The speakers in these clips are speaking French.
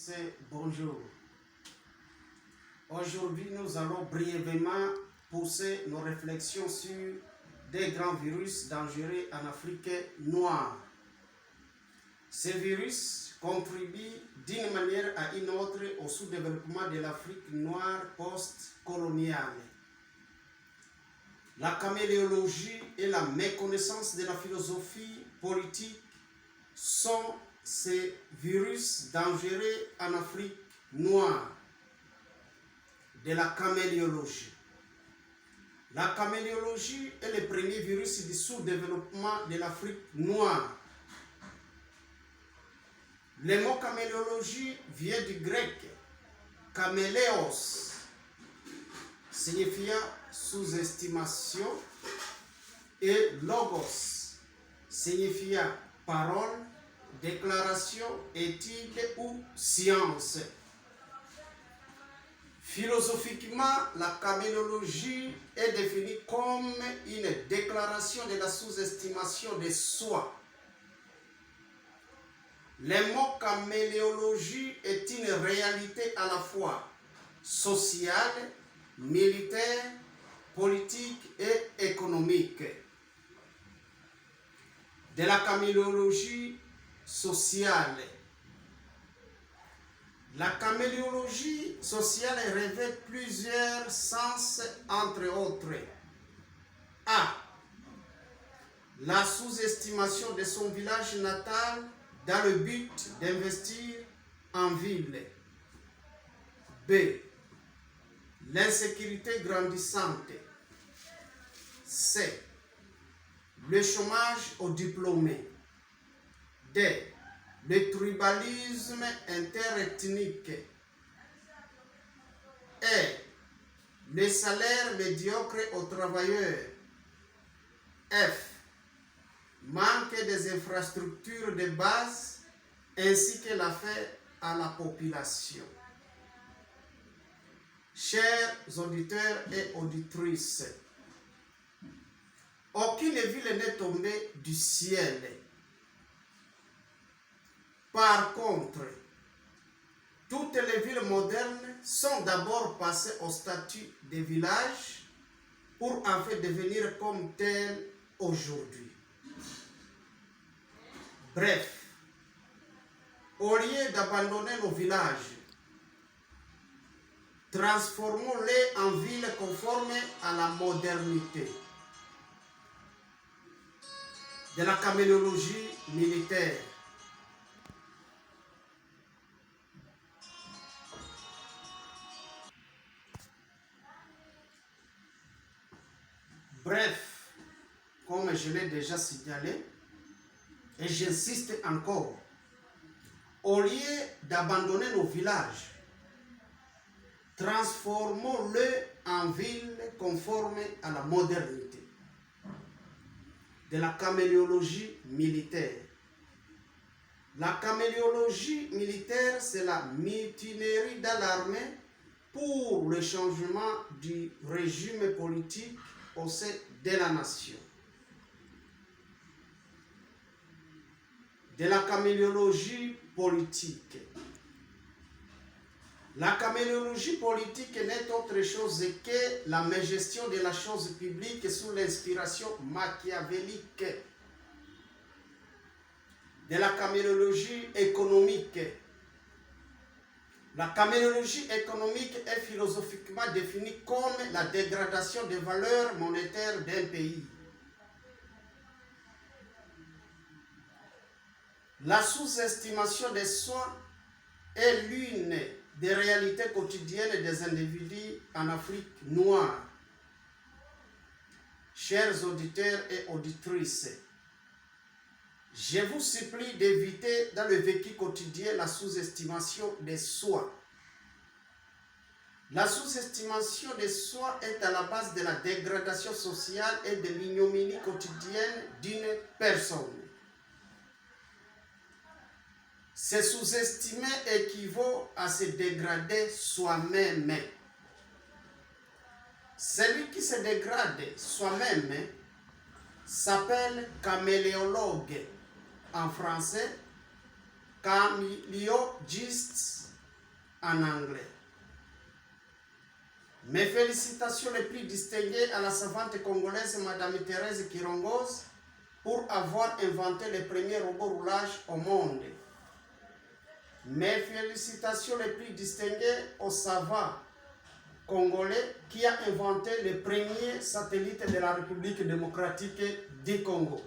tous, bonjour. Aujourd'hui, nous allons brièvement pousser nos réflexions sur des grands virus dangereux en Afrique noire. Ces virus contribuent d'une manière à une autre au sous-développement de l'Afrique noire post-coloniale. La caméléologie et la méconnaissance de la philosophie politique sont ces virus dangereux en Afrique noire. De la caméléologie. La caméléologie est le premier virus du sous-développement de l'Afrique noire. Le mot caméléologie vient du grec caméléos, signifiant sous-estimation, et logos, signifiant parole, déclaration, étude ou science. Philosophiquement, la caméléologie est définie comme une déclaration de la sous-estimation de soi. Le mot caméléologie est une réalité à la fois sociale, militaire, politique et économique. De la caméléologie sociale. La caméléologie sociale revêt plusieurs sens, entre autres. A. La sous-estimation de son village natal dans le but d'investir en ville. B. L'insécurité grandissante. C. Le chômage aux diplômés. D. Le tribalisme interethnique. E. Le salaire médiocre aux travailleurs. F. Manque des infrastructures de base ainsi que l'affaire à la population. Chers auditeurs et auditrices, aucune ville n'est tombée du ciel. Par contre, toutes les villes modernes sont d'abord passées au statut de village pour en fait devenir comme telles aujourd'hui. Bref, au lieu d'abandonner nos villages, transformons-les en villes conformes à la modernité. De la caméléologie militaire. Bref, comme je l'ai déjà signalé, et j'insiste encore, au lieu d'abandonner nos villages, transformons-les en villes conformes à la modernité. De la caméléologie militaire. La caméléologie militaire, c'est la mutinerie dans l'armée pour le changement du régime politique au sein de la nation. De la caméléologie politique. La caméléologie politique n'est autre chose que la gestion de la chose publique sous l'inspiration machiavélique. De la caméléologie économique. La caméléologie économique est philosophiquement définie comme la dégradation des valeurs monétaires d'un pays. La sous-estimation des soi est l'une des réalités quotidiennes des individus en Afrique noire. Chers auditeurs et auditrices, je vous supplie d'éviter dans le vécu quotidien la sous-estimation de soi. La sous-estimation de soi est à la base de la dégradation sociale et de l'ignominie quotidienne d'une personne. Se sous-estimer équivaut à se dégrader soi-même. Celui qui se dégrade soi-même s'appelle caméléologue en français, caméléologiste en anglais. Mes félicitations les plus distinguées à la savante congolaise Madame Thérèse Kirongoz pour avoir inventé le premier robot roulage au monde. Mes félicitations les plus distinguées au savant congolais qui a inventé le premier satellite de la République démocratique du Congo.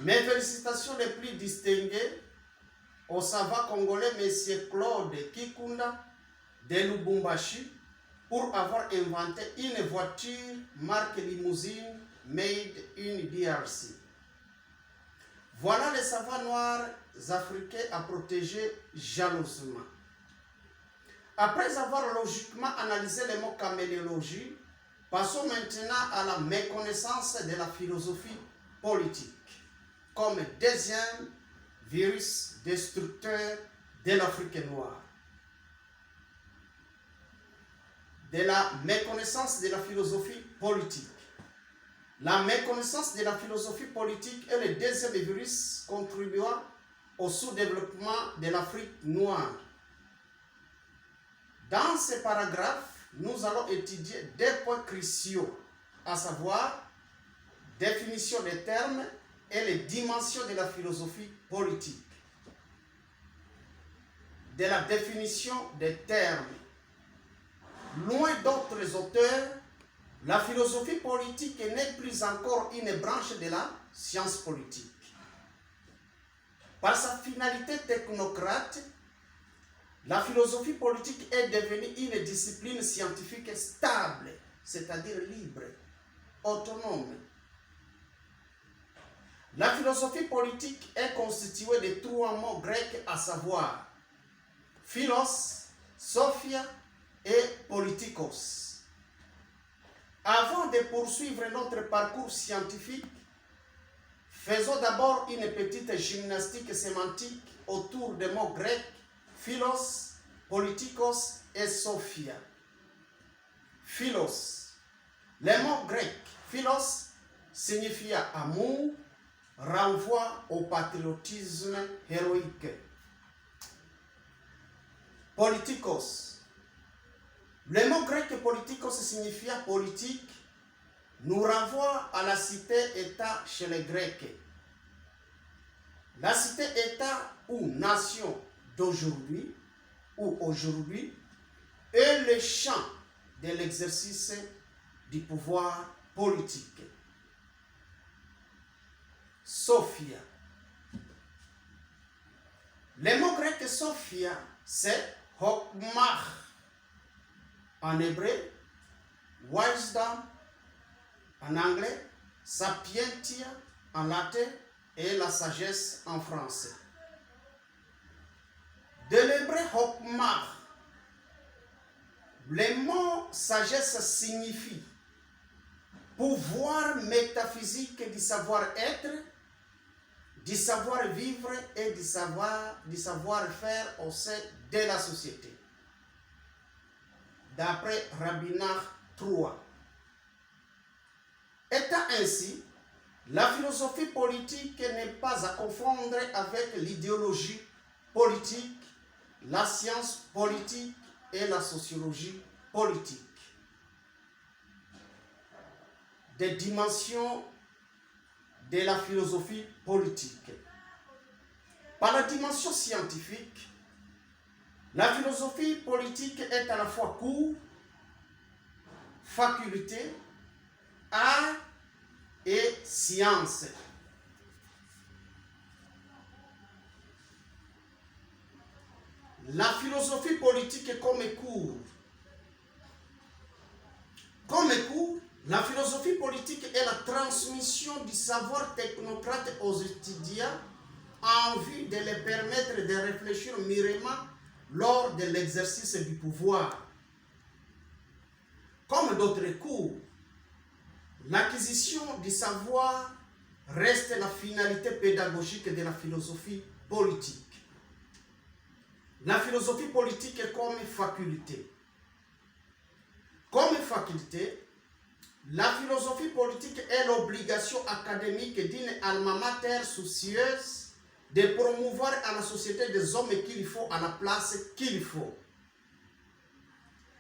Mes félicitations les plus distinguées au savant congolais M. Claude Kikunda de Lubumbashi pour avoir inventé une voiture marque limousine made in DRC. Voilà les savants noirs africains à protéger jalousement. Après avoir logiquement analysé les mots caméléologie, passons maintenant à la méconnaissance de la philosophie politique comme deuxième virus destructeur de l'Afrique noire. De la méconnaissance de la philosophie politique. La méconnaissance de la philosophie politique est le deuxième virus contribuant au sous-développement de l'Afrique noire. Dans ce paragraphe, nous allons étudier deux points cruciaux, à savoir définition des termes et les dimensions de la philosophie politique. De la définition des termes. Loin d'autres auteurs, la philosophie politique n'est plus encore une branche de la science politique. Par sa finalité technocrate, la philosophie politique est devenue une discipline scientifique stable, c'est-à-dire libre, autonome. La philosophie politique est constituée de trois mots grecs, à savoir philos, sophia et politikos. Avant de poursuivre notre parcours scientifique, faisons d'abord une petite gymnastique sémantique autour des mots grecs philos, politikos et sophia. Philos. Le mot grec philos signifie amour, renvoie au patriotisme héroïque. Politikos. Le mot grec politikos signifie politique, nous renvoie à la cité-État chez les Grecs. La cité-État ou nation d'aujourd'hui ou aujourd'hui est le champ de l'exercice du pouvoir politique. Sophia. Le mot grec Sophia, c'est Hokmah en hébreu, wisdom en anglais, sapientia en latin et la sagesse en français. De l'hébreu Hokmah, le mot sagesse signifie pouvoir métaphysique du savoir-être, du savoir-vivre et du savoir-faire au sein de la société. D'après Rabinah III. Étant ainsi, la philosophie politique n'est pas à confondre avec l'idéologie politique, la science politique et la sociologie politique. Des dimensions de la philosophie politique. Par la dimension scientifique, la philosophie politique est à la fois cours, faculté, art et science. La philosophie politique comme cours. Comme cours, la philosophie politique est la transmission du savoir technocrate aux étudiants en vue de les permettre de réfléchir mûrement lors de l'exercice du pouvoir. Comme d'autres cours, l'acquisition du savoir reste la finalité pédagogique de la philosophie politique. La philosophie politique est comme faculté. Comme faculté, la philosophie politique est l'obligation académique d'une alma mater soucieuse de promouvoir à la société des hommes qu'il faut à la place qu'il faut.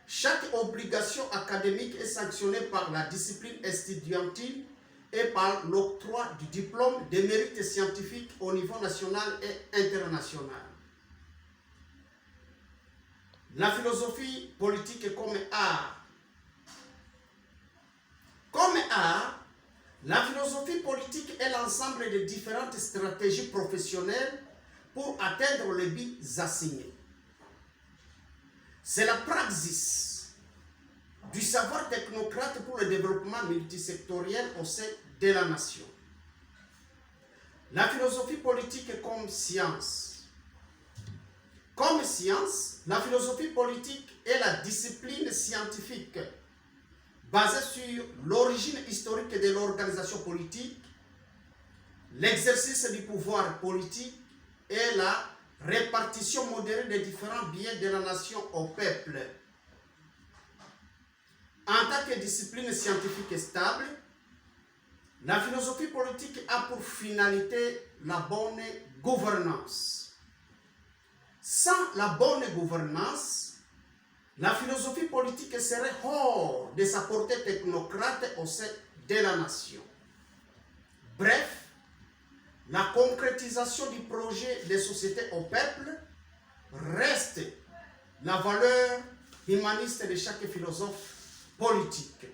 Chaque obligation académique est sanctionnée par la discipline estudiantine et par l'octroi du diplôme de mérite scientifique au niveau national et international. La philosophie politique comme art. Comme art, la philosophie politique est l'ensemble de différentes stratégies professionnelles pour atteindre les buts assignés. C'est la praxis du savoir technocrate pour le développement multisectoriel au sein de la nation. La philosophie politique comme science. Comme science, la philosophie politique est la discipline scientifique basée sur l'origine historique de l'organisation politique, l'exercice du pouvoir politique et la répartition modérée des différents biens de la nation au peuple. En tant que discipline scientifique stable, la philosophie politique a pour finalité la bonne gouvernance. Sans la bonne gouvernance, la philosophie politique serait hors de sa portée technocrate au sein de la nation. Bref, la concrétisation du projet de société au peuple reste la valeur humaniste de chaque philosophe politique.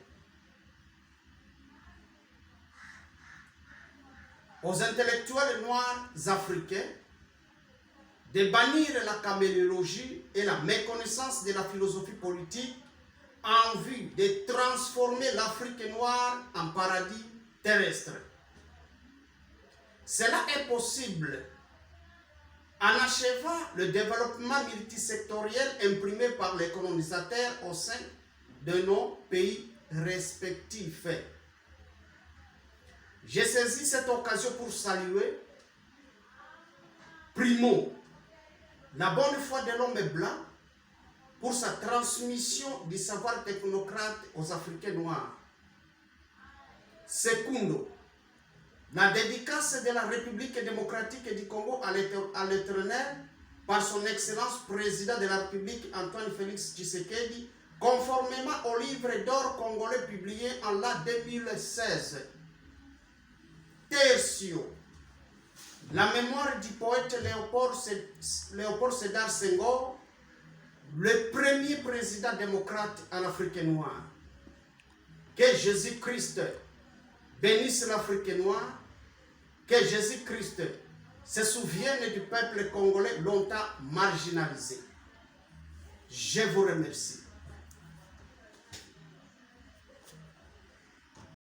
Aux intellectuels noirs africains de bannir la caméléologie et la méconnaissance de la philosophie politique en vue de transformer l'Afrique noire en paradis terrestre. Cela est possible en achevant le développement multisectoriel imprimé par les colonisateurs au sein de nos pays respectifs. J'ai saisi cette occasion pour saluer, primo, la bonne foi de l'homme blanc pour sa transmission du savoir technocrate aux Africains noirs. Secundo, la dédicace de la République démocratique du Congo à l'Éternel par son Excellence président de la République Antoine Félix Tshisekedi, conformément au livre d'or congolais publié en l'an 2016. Tertio, la mémoire du poète Léopold Sédar Senghor, le premier président démocrate en Afrique noire. Que Jésus-Christ bénisse l'Afrique noire, que Jésus-Christ se souvienne du peuple congolais longtemps marginalisé. Je vous remercie.